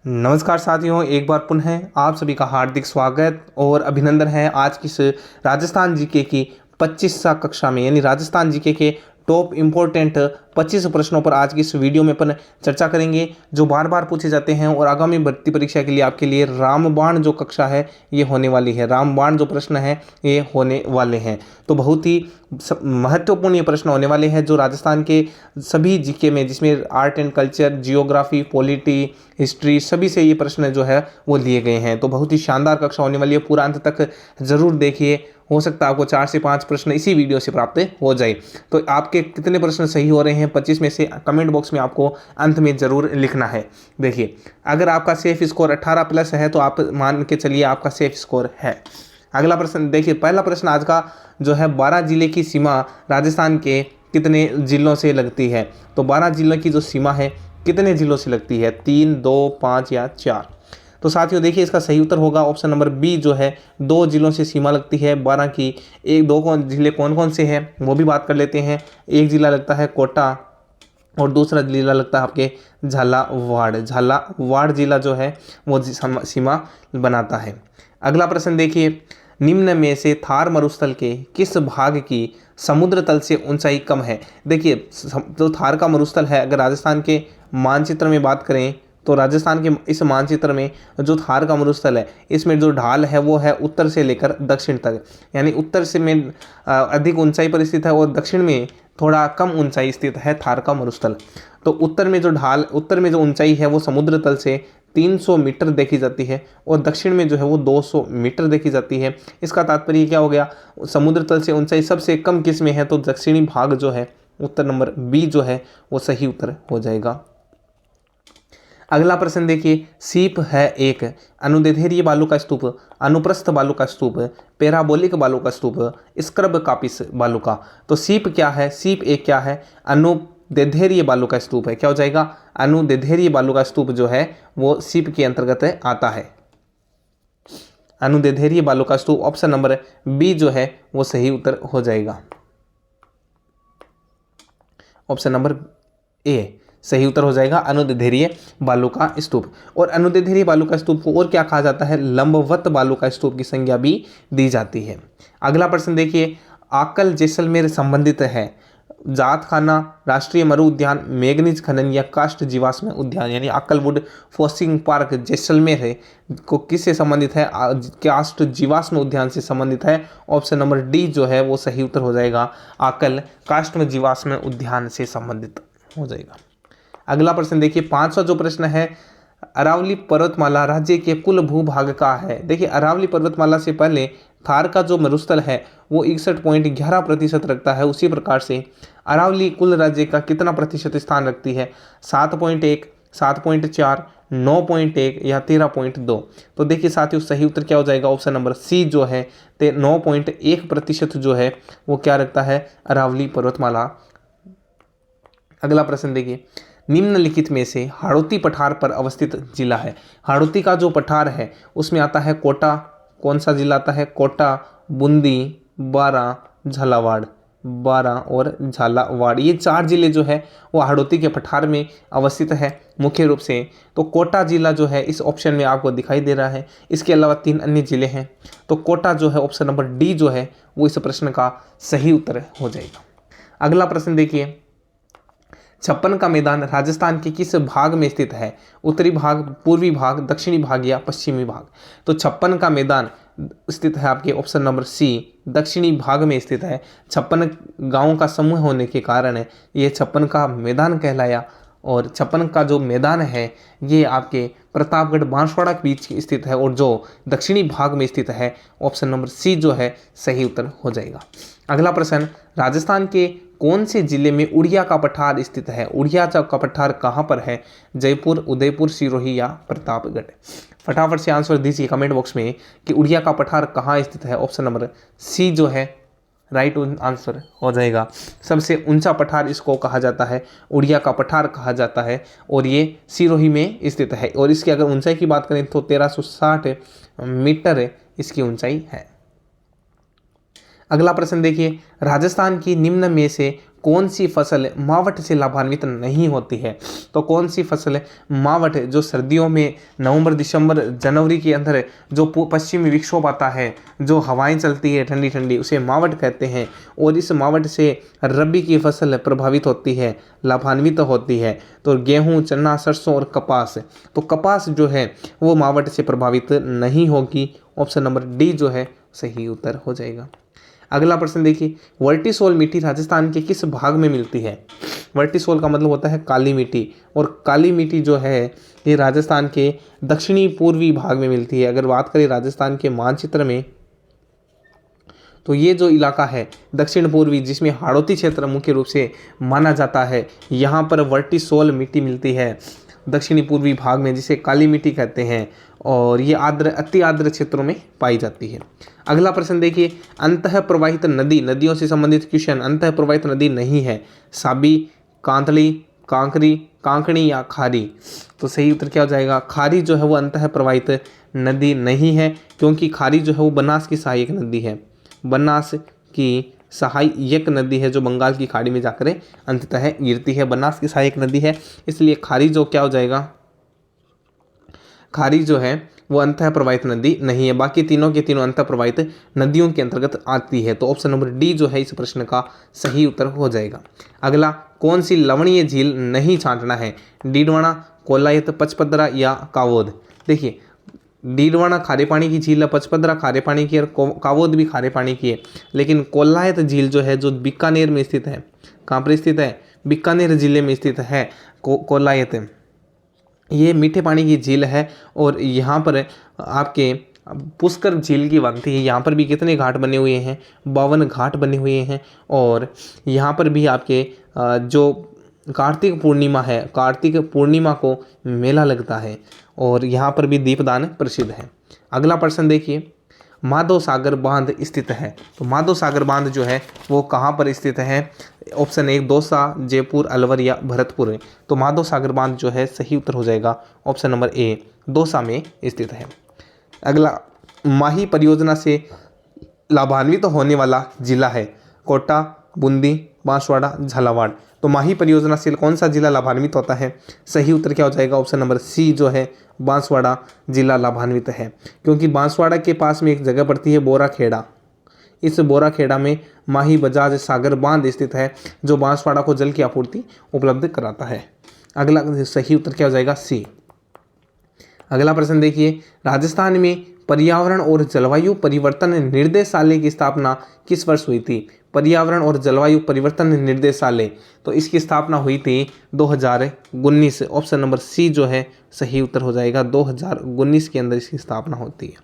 नमस्कार साथियों, एक बार पुनः आप सभी का हार्दिक स्वागत और अभिनंदन है आज की इस राजस्थान जीके की 25वीं कक्षा में। यानी राजस्थान जीके के टॉप इम्पोर्टेंट 25 प्रश्नों पर आज की इस वीडियो में अपन चर्चा करेंगे, जो बार बार पूछे जाते हैं और आगामी भर्ती परीक्षा के लिए आपके लिए रामबाण जो कक्षा है ये होने वाली है। रामबाण जो प्रश्न है ये होने वाले हैं, तो बहुत ही महत्वपूर्ण ये प्रश्न होने वाले हैं जो राजस्थान के सभी जीके में, जिसमें art and culture, geography, polity, history, सभी से ये प्रश्न जो है वो लिए गए हैं। तो बहुत ही शानदार कक्षा होने वाली है, पूरा अंत तक जरूर देखिए। हो सकता है आपको 4 से 5 प्रश्न इसी वीडियो से प्राप्त हो जाए। तो आपके कितने प्रश्न सही हो रहे हैं 25 में से, कमेंट बॉक्स में आपको अंत में जरूर लिखना है। देखिए, अगर आपका सेफ स्कोर 18+ है तो आप मान के चलिए आपका सेफ स्कोर है। अगला प्रश्न देखिए, पहला प्रश्न आज का जो है 12 जिले की सीमा राजस्थान के कितने जिलों से लगती है। तो 12 जिलों की जो सीमा है कितने जिलों से लगती है, 3, 2, 5 या 4। तो साथियों देखिए, इसका सही उत्तर होगा ऑप्शन नंबर बी, जो है 2 जिलों से सीमा लगती है 12 की। एक दो जिले कौन कौन से हैं वो भी बात कर लेते हैं। एक जिला लगता है कोटा और दूसरा जिला लगता है आपके झालावाड़। झालावाड़ जिला जो है वो सीमा बनाता है। अगला प्रश्न देखिए, निम्न में से थार मरुस्थल के किस भाग की समुद्र तल से ऊंचाई कम है। देखिए, जो थार का मरुस्थल है, अगर राजस्थान के मानचित्र में बात करें तो राजस्थान के इस मानचित्र में जो थार का मरुस्थल है, इसमें जो ढाल है वो है उत्तर से लेकर दक्षिण तक। यानी उत्तर से में अधिक ऊंचाई पर स्थित है और दक्षिण में थोड़ा कम ऊंचाई स्थित है थार का मरुस्थल। तो उत्तर में जो ऊंचाई है वो समुद्र तल से 300 मीटर देखी जाती है और दक्षिण में जो है वो 200 मीटर देखी जाती है। इसका तात्पर्य क्या हो गया, समुद्र तल से ऊंचाई सबसे कम किस में है, तो दक्षिणी भाग जो है, उत्तर नंबर बी जो है वो सही उत्तर हो जाएगा। अगला प्रश्न देखिए, सीप है एक अनुदैर्ध्य बालू का स्तूप, अनुप्रस्थ बालू का स्तूप, पैराबोलिक बालू का स्तूप, स्क्रब कापिस बालू का। तो सीप क्या है, सीप एक क्या है, अनुदैर्ध्य बालू का स्तूप है। क्या हो जाएगा, अनुदैर्ध्य बालू का स्तूप जो है वो सीप के अंतर्गत आता है। अनुदैर्ध्य बालू का स्तूप ऑप्शन नंबर बी जो है वो सही उत्तर हो जाएगा। ऑप्शन नंबर ए सही उत्तर हो जाएगा, अनुदैर्ध्य बालू का स्तूप। और अनुदैर्ध्य बालू का स्तूप को और क्या कहा जाता है, लंबवत बालू का स्तूप की संज्ञा भी दी जाती है। अगला प्रश्न देखिए, आकल जैसलमेर संबंधित है जात खाना, राष्ट्रीय मरु उद्यान, मैग्नीज खनन या काष्ठ जीवाश्म उद्यान। यानी आकलवुड फॉसिंग पार्क जैसलमेर है को किससे संबंधित है, काष्ठ जीवाश्म उद्यान से संबंधित है। ऑप्शन नंबर डी जो है वो सही उत्तर हो जाएगा, आकल काष्ठ जीवाश्म उद्यान से संबंधित हो जाएगा। अगला प्रश्न देखिए, 5वां जो प्रश्न है, अरावली पर्वतमाला राज्य के कुल भूभाग का है। देखिए, अरावली पर्वतमाला से पहले थार का जो मरुस्थल है वो 61.11% रखता है। उसी प्रकार से अरावली कुल राज्य का कितना प्रतिशत स्थान रखती है, 7.1, 7.4, 9.1 या 13.2। तो देखिए साथियों, सही उत्तर क्या हो जाएगा, ऑप्शन नंबर सी जो है 9.1% जो है वो क्या रखता है, अरावली पर्वतमाला। अगला प्रश्न देखिए, निम्नलिखित में से हाड़ौती पठार पर अवस्थित जिला है। हाड़ौती का जो पठार है उसमें आता है कोटा, कौन सा जिला आता है, कोटा, बूंदी, बारां, झालावाड़। बारां और झालावाड़ ये 4 जिले जो है वो हाड़ौती के पठार में अवस्थित है मुख्य रूप से। तो कोटा जिला जो है इस ऑप्शन में आपको दिखाई दे रहा है। इसके अलावा 3 अन्य जिले हैं, तो कोटा जो है ऑप्शन नंबर डी जो है वो इस प्रश्न का सही उत्तर हो जाएगा। अगला प्रश्न देखिए, 56 का मैदान राजस्थान के किस भाग में स्थित है, उत्तरी भाग, पूर्वी भाग, दक्षिणी भाग या पश्चिमी भाग। तो 56 का मैदान स्थित है आपके ऑप्शन नंबर सी, दक्षिणी भाग में स्थित है। 56 गांवों का समूह होने के कारण ये 56 का मैदान कहलाया। और 56 का जो मैदान है ये आपके प्रतापगढ़ बांसवाड़ा के बीच स्थित है और जो दक्षिणी भाग में स्थित है, ऑप्शन नंबर सी जो है सही उत्तर हो जाएगा। अगला प्रश्न, राजस्थान के कौन से जिले में उड़िया का पठार स्थित है। उड़िया का पठार कहाँ पर है, जयपुर, उदयपुर, सिरोही या प्रतापगढ़। फटाफट से आंसर दीजिए कमेंट बॉक्स में कि उड़िया का पठार कहाँ स्थित है। ऑप्शन नंबर सी जो है राइट आंसर हो जाएगा। सबसे ऊंचा पठार इसको कहा जाता है, उड़िया का पठार कहा जाता है और ये सिरोही में स्थित है। और इसकी अगर ऊंचाई की बात करें तो 1360 मीटर इसकी ऊंचाई है। अगला प्रश्न देखिए, राजस्थान की निम्न में से कौन सी फसल मावठ से लाभान्वित नहीं होती है? तो कौन सी फसल मावठ, जो सर्दियों में नवंबर दिसंबर जनवरी के अंदर जो पश्चिमी विक्षोभ आता है, जो हवाएं चलती है ठंडी ठंडी, उसे मावठ कहते हैं। और इस मावठ से रबी की फसल प्रभावित होती है, लाभान्वित होती है। तो गेहूं, चना, सरसों और कपास, तो कपास जो है वो मावठ से प्रभावित नहीं होगी। ऑप्शन नंबर डी जो है सही उत्तर हो जाएगा। अगला प्रश्न देखिए, वर्टिसोल मिट्टी राजस्थान के किस भाग में मिलती है? वर्टिसोल का मतलब होता है काली मिट्टी, और काली मिट्टी जो है ये राजस्थान के दक्षिणी पूर्वी भाग में मिलती है। अगर बात करें राजस्थान के मानचित्र में, तो ये जो इलाका है दक्षिण पूर्वी, जिसमें हाड़ौती क्षेत्र मुख्य रूप से माना जाता है, यहाँ पर वर्टिसोल मिट्टी मिलती है दक्षिणी पूर्वी भाग में, जिसे काली मिट्टी कहते हैं। और ये आर्द्र, अति आर्द्र क्षेत्रों में पाई जाती है। अगला प्रश्न देखिए, अंतः प्रवाहित नदी, नदियों से संबंधित क्वेश्चन, अंतः प्रवाहित नदी नहीं है, साबी, कांतली, कांकरी, कांकणी या खारी? तो सही उत्तर क्या हो जाएगा? खारी जो है वो अंतः प्रवाहित नदी नहीं है, क्योंकि खारी जो है वो बनास की सहायक नदी है। बनास की सहायक नदी है, जो बंगाल की खाड़ी में जाकर अंततः गिरती है। बनास की सहायक नदी है, इसलिए खारी जो क्या हो जाएगा? खारी जो है वो अंतः प्रवाहित नदी नहीं है। बाकी तीनों के तीनों अंतः प्रवाहित नदियों के अंतर्गत आती है। तो ऑप्शन नंबर डी जो है इस प्रश्न का सही उत्तर हो जाएगा। अगला, कौन सी लवणीय झील नहीं छांटना है? डीडवाना, कोलायत, पचपदरा या कावोद? देखिए, डीडवाना खारे पानी की झील है, पचपदरा खारे पानी की, और कावोद भी खारे पानी की है। लेकिन कोलायत झील जो है, जो बीकानेर में स्थित है, कहाँ पर स्थित है? बीकानेर जिले में स्थित है कोलायत। ये मीठे पानी की झील है, और यहाँ पर आपके पुष्कर झील की बनती है। यहाँ पर भी कितने घाट बने हुए हैं? 52 घाट बने हुए हैं। और यहाँ पर भी आपके जो कार्तिक पूर्णिमा है, कार्तिक पूर्णिमा को मेला लगता है, और यहाँ पर भी दीपदान प्रसिद्ध है। अगला प्रश्न देखिए, माधव सागर बांध स्थित है। तो माधव सागर बांध जो है वो कहाँ पर स्थित है? ऑप्शन 1 दौसा, जयपुर, अलवर या भरतपुर? तो माधव सागर बांध जो है सही उत्तर हो जाएगा ऑप्शन नंबर ए, दौसा में स्थित है। अगला, माही परियोजना से लाभान्वित होने वाला जिला है? कोटा, बूंदी, बांसवाड़ा, झालावाड़? तो माही परियोजना से कौन सा जिला लाभान्वित होता है? सही उत्तर क्या हो जाएगा? ऑप्शन नंबर सी जो है बांसवाड़ा जिला लाभान्वित है, क्योंकि बांसवाड़ा के पास में एक जगह पड़ती है बोराखेड़ा। इस बोराखेड़ा में माही बजाज सागर बांध स्थित है, जो बांसवाड़ा को जल की आपूर्ति उपलब्ध कराता है। अगला सही उत्तर क्या हो जाएगा? सी। अगला प्रश्न देखिए, राजस्थान में पर्यावरण और जलवायु परिवर्तन निर्देशालय की स्थापना किस वर्ष हुई थी? पर्यावरण और जलवायु परिवर्तन निर्देशालय, तो इसकी स्थापना हुई थी 2019। ऑप्शन नंबर सी जो है सही उत्तर हो जाएगा, 2019 के अंदर इसकी स्थापना होती है।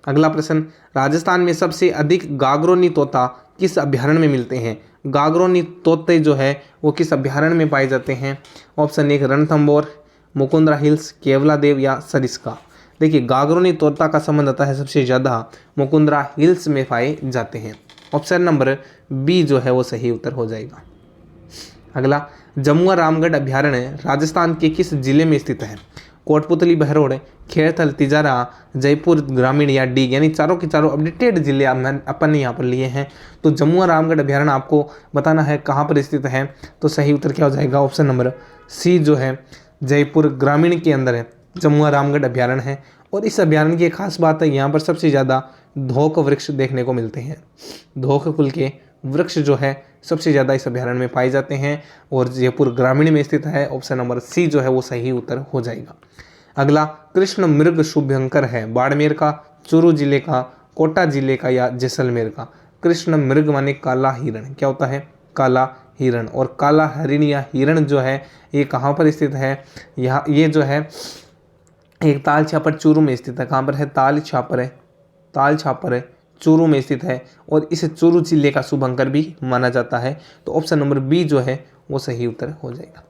अगला प्रश्न, राजस्थान में सबसे अधिक गागरोनी तोता किस अभ्यारण्य में मिलते हैं? गागरोनी तोते जो है वो किस अभ्यारण्य में पाए जाते हैं? ऑप्शन 1 रणथंभौर, मुकुंदरा हिल्स, केवलादेव या सरिस्का? देखिए, गागरोनी तोता का संबंध आता है सबसे ज़्यादा मुकुंदरा हिल्स में पाए जाते हैं। ऑप्शन नंबर बी जो है वो सही उत्तर हो जाएगा। अगला, जमुआ रामगढ़ अभ्यारण्य राजस्थान के किस जिले में स्थित है? कोटपुतली, बहरोड, खेड़थल, तिजारा, जयपुर ग्रामीण या डी? यानी चारों के चारों अपडेटेड जिले अपन ने यहाँ पर लिए हैं। तो जमुआ रामगढ़ अभ्यारण्य आपको बताना है कहाँ पर स्थित है, तो सही उत्तर क्या हो जाएगा? ऑप्शन नंबर सी जो है जयपुर ग्रामीण के अंदर है जमुआ रामगढ़ अभ्यारण्य है। और इस अभ्यारण्य की एक खास बात है, यहाँ पर सबसे ज़्यादा धोक वृक्ष देखने को मिलते हैं। धोक कुल के वृक्ष जो है सबसे ज़्यादा इस अभ्यारण्य में पाए जाते हैं, और जयपुर ग्रामीण में स्थित है। ऑप्शन नंबर सी जो है वो सही उत्तर हो जाएगा। अगला, कृष्ण मृग शुभंकर है बाड़मेर का, चूरू जिले का, कोटा जिले का या जैसलमेर का? कृष्ण मृग माने काला हिरण, क्या होता है? काला हिरण। और काला हरिण या हिरण जो है ये कहाँ पर स्थित है? यहाँ ये जो है एक ताल छापर चूरू में स्थित है। कहाँ पर है? ताल छापर है, ताल छापर है चूरू में स्थित है, और इसे चूरू जिले का शुभंकर भी माना जाता है। तो ऑप्शन नंबर बी जो है वो सही उत्तर हो जाएगा।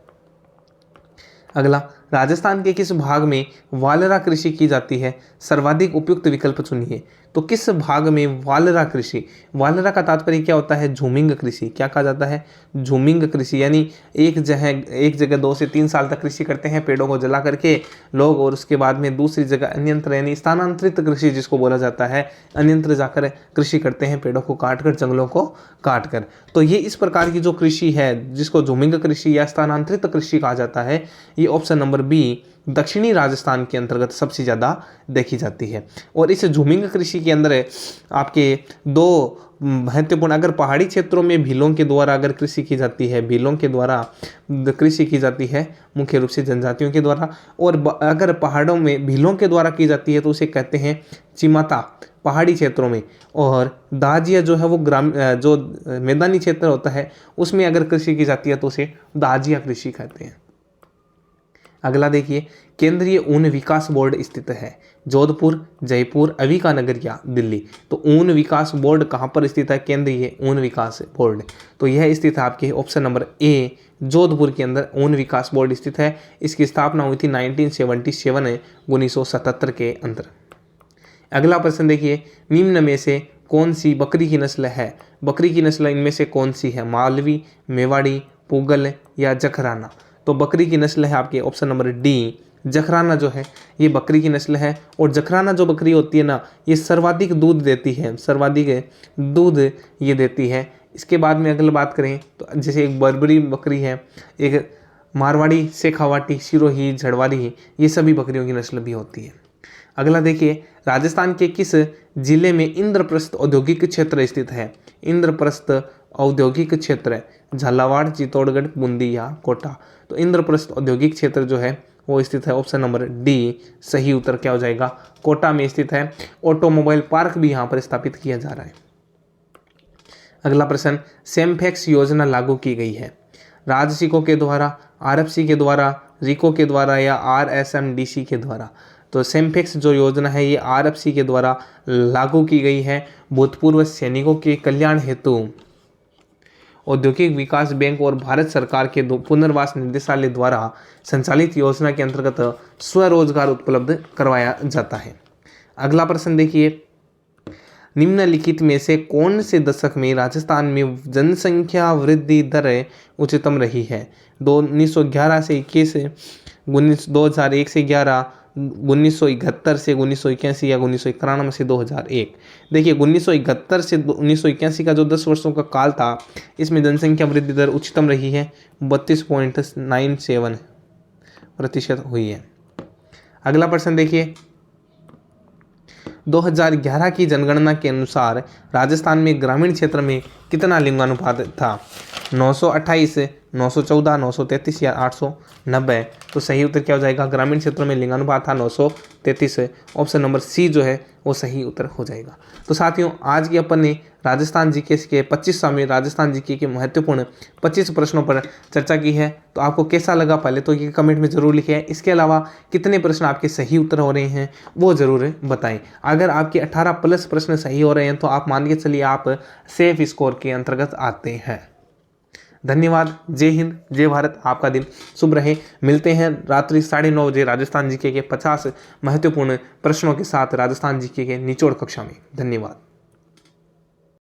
अगला, राजस्थान के किस भाग में वालरा कृषि की जाती है? सर्वाधिक उपयुक्त विकल्प चुनिए। तो तो किस भाग में वालरा कृषि, वालरा का तात्पर्य क्या होता है, झूमिंग कृषि। क्या कहा जाता है, झूमिंग कृषि, यानी एक जगह 2 से 3 साल तक कृषि करते हैं पेड़ों को जला करके लोग, और उसके बाद में दूसरी जगह अन्यंत्र यानी स्थानांतरित कृषि जिसको बोला जाता है, अन्यंत्र जाकर कृषि करते हैं पेड़ों को काट कर, जंगलों को काट कर। तो ये इस प्रकार की जो कृषि है जिसको झूमिंग कृषि या स्थानांतरित कृषि कहा जाता है, ये ऑप्शन नंबर बी दक्षिणी राजस्थान के अंतर्गत सबसे ज़्यादा देखी जाती है। और इस झूमिंग कृषि के अंदर आपके 2 महत्वपूर्ण, अगर पहाड़ी क्षेत्रों में भीलों के द्वारा अगर कृषि की जाती है, भीलों के द्वारा कृषि की जाती है मुख्य रूप से जनजातियों के द्वारा, और अगर पहाड़ों में भीलों के द्वारा की जाती है तो उसे कहते हैं चिमाता पहाड़ी क्षेत्रों में, और दाजिया जो है वो जो मैदानी क्षेत्र होता है उसमें अगर कृषि की जाती है तो उसे दाजिया कृषि कहते हैं। अगला देखिए, केंद्रीय ऊन विकास बोर्ड स्थित है जोधपुर, जयपुर, अविकानगर या दिल्ली। तो ऊन विकास बोर्ड कहाँ पर स्थित है, केंद्रीय ऊन विकास बोर्ड, तो यह स्थित है आपके ऑप्शन नंबर ए जोधपुर के अंदर ऊन विकास बोर्ड स्थित है। इसकी स्थापना हुई थी 1977 के अंदर। अगला प्रश्न देखिए, निम्न में से कौन सी बकरी की नस्ल है, बकरी की नस्ल इनमें से कौन सी है, मालवी, मेवाड़ी, पुगल या जखराना। तो बकरी की नस्ल है आपके ऑप्शन नंबर डी जखराना जो है ये बकरी की नस्ल है। और जखराना जो बकरी होती है ना, ये सर्वाधिक दूध देती है, सर्वाधिक दूध ये देती है। इसके बाद में अगर बात करें तो जैसे एक बर्बरी बकरी है, एक मारवाड़ी, शेखावाटी, सिरोही, झड़वारी, ये सभी बकरियों की नस्ल भी होती है। अगला देखिए, राजस्थान के किस जिले में इंद्रप्रस्थ औद्योगिक क्षेत्र स्थित है, इंद्रप्रस्थ औद्योगिक क्षेत्र, झालावाड़, चित्तौड़गढ़, बूंदी या कोटा। तो इंद्रप्रस्थ औद्योगिक क्षेत्र जो है वो स्थित है ऑप्शन नंबर डी, सही उत्तर क्या हो जाएगा, कोटा में स्थित है। ऑटोमोबाइल पार्क भी यहाँ पर स्थापित किया जा रहा है। अगला प्रश्न, सेमफेक्स योजना लागू की गई है राजसिको के द्वारा, आरएफसी के द्वारा, रिको के द्वारा या आरएसएमडीसी के द्वारा। तो सेमफेक्स जो योजना है ये आरएफसी के द्वारा लागू की गई है। भूतपूर्व सैनिकों के कल्याण हेतु औद्योगिक विकास बैंक और भारत सरकार के पुनर्वास निदेशालय द्वारा संचालित योजना के अंतर्गत स्वरोजगार उपलब्ध करवाया जाता है। अगला प्रश्न देखिए, निम्नलिखित में से कौन से दशक में राजस्थान में जनसंख्या वृद्धि दर उच्चतम रही है, 1911 से 21, 2001 से 11, 1971 से 1981 या 1991 से 2001। देखिए 1971 से 1981 का जो 10 वर्षों का काल था इसमें जनसंख्या वृद्धि दर उच्चतम रही है, 32.97% हुई है। अगला प्रश्न देखिए, 2011 की जनगणना के अनुसार राजस्थान में ग्रामीण क्षेत्र में कितना लिंगानुपात था, 928, 914, 933 या 890। तो सही उत्तर क्या हो जाएगा, ग्रामीण क्षेत्रों में लिंगानुपात था 933, ऑप्शन नंबर सी जो है वो सही उत्तर हो जाएगा। तो साथियों आज की अपन ने राजस्थान जीके के 25वें राजस्थान जीके के महत्वपूर्ण 25 प्रश्नों पर चर्चा की है। तो आपको कैसा लगा पहले तो ये कमेंट में ज़रूर लिखें। इसके अलावा कितने प्रश्न आपके सही उत्तर हो रहे हैं वो ज़रूर बताएं। अगर आपके 18+ प्रश्न सही हो रहे हैं तो आप मान के चलिए आप सेफ स्कोर के अंतर्गत आते हैं। धन्यवाद। जय हिंद, जय भारत। आपका दिन शुभ रहे। मिलते हैं रात्रि 9:30 बजे राजस्थान जीके के 50 महत्वपूर्ण प्रश्नों के साथ राजस्थान जीके के निचोड़ कक्षा में। धन्यवाद।